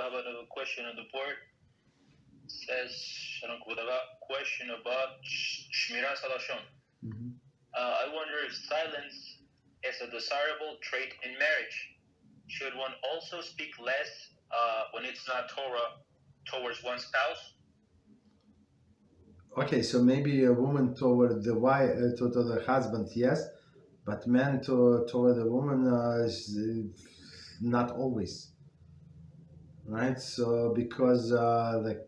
have another question on the board. It says, question about Shmiras Halashon. I wonder if silence is a desirable trait in marriage. Should one also speak less when it's not Torah towards one's spouse? Okay, so maybe a woman toward the wife, to the husband, yes, but man toward the woman is not always, right? So because the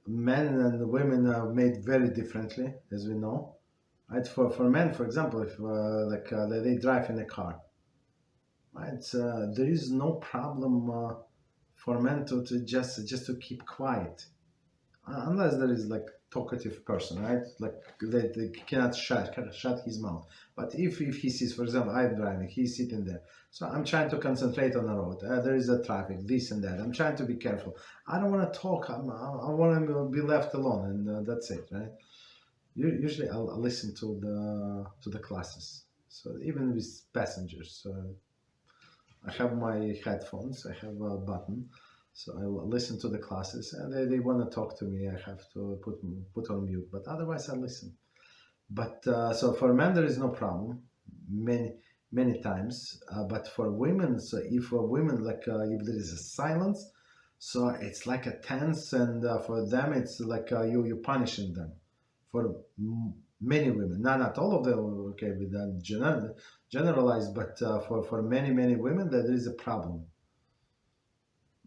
men and women are made very differently, as we know, right? For men, for example, if they drive in a car, right? There is no problem for men to just to keep quiet. Unless there is like talkative person, right? Like they cannot shut his mouth. But if he sees, for example, I'm driving, he's sitting there, so I'm trying to concentrate on the road. There is a traffic, this and that. I'm trying to be careful. I don't want to talk. I want to be left alone, and that's it, right? Usually I'll listen to the classes. So even with passengers, I have my headphones. I have a button. So I listen to the classes, and they want to talk to me. I have to put on mute, but otherwise I listen. But so for men there is no problem, many times. But for women, so if a women if there is a silence, so it's like a tense, and for them it's like you punishing them. For many women, not all of them. Okay, with that generalized, but for many women there is a problem.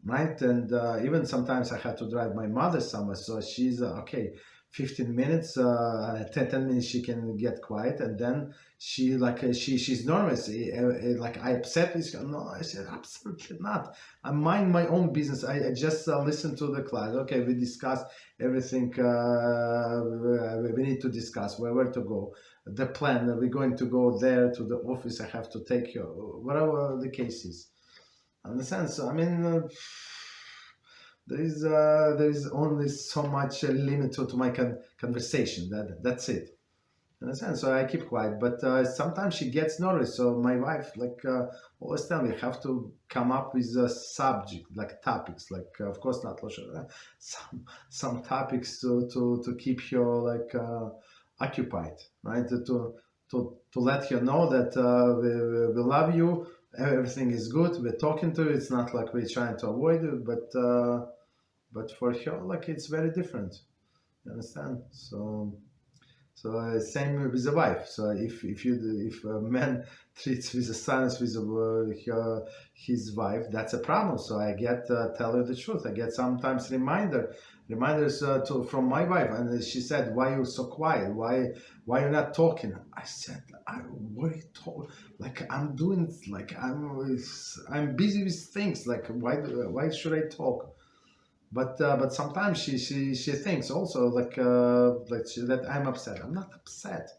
Right, and even sometimes I had to drive my mother somewhere, so she's okay. 15 minutes, 10 minutes she can get quiet, and then she's nervous. Like I upset with her. No, I said absolutely not. I mind my own business. I just listen to the class. Okay, we discuss everything we need to discuss. Where to go, the plan. We're going to go there to the office. I have to take her, whatever the case is. Understand? So I mean, there is only so much limit to my conversation. That's it. Understand? So I keep quiet, but sometimes she gets nervous. So my wife always tell me, you have to come up with a subject, like topics, like of course not some topics to keep her occupied, right? To let her know that we love you. Everything is good. We're talking to you. It's not like we're trying to avoid it, but for her, like it's very different. You understand? So same with the wife. So if a man treats with a silence with his wife, that's a problem. So I get tell you the truth. I get sometimes reminders from my wife, and she said, "Why you so quiet? Why you not talking?" I said, "What are you talking? Like I'm doing, like I'm busy with things. Like why should I talk?" But sometimes she thinks also that I'm upset. I'm not upset.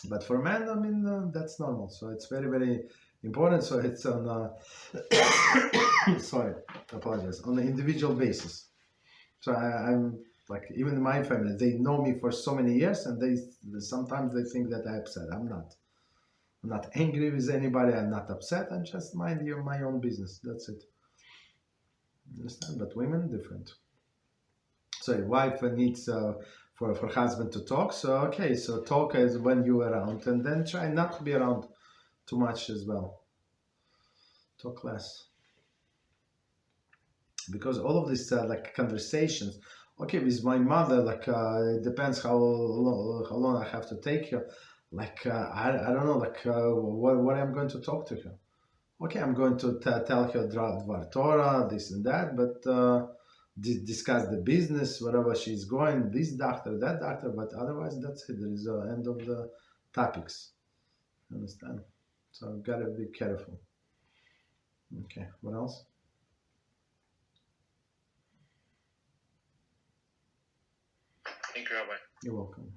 But for men, I mean that's normal. So it's very important. So it's on sorry, apologize, on an individual basis. So I'm like, even in my family, they know me for so many years, and sometimes they think that I'm upset. I'm not. I'm not angry with anybody. I'm not upset. I'm just minding my own business. That's it. Understand? But women different. So a wife needs for husband to talk. So okay, so talk is when you're around, and then try not to be around too much as well. Talk less, because all of these like conversations. Okay, with my mother, it depends how long I have to take her. I don't know, what I'm going to talk to her. Okay, I'm going to tell her Dvar Torah, this and that, but discuss the business, wherever she's going, this doctor, that doctor, but otherwise that's it. There is an end of the topics. Understand? So I've got to be careful. Okay, what else? Thank you, Rabbi. You're welcome.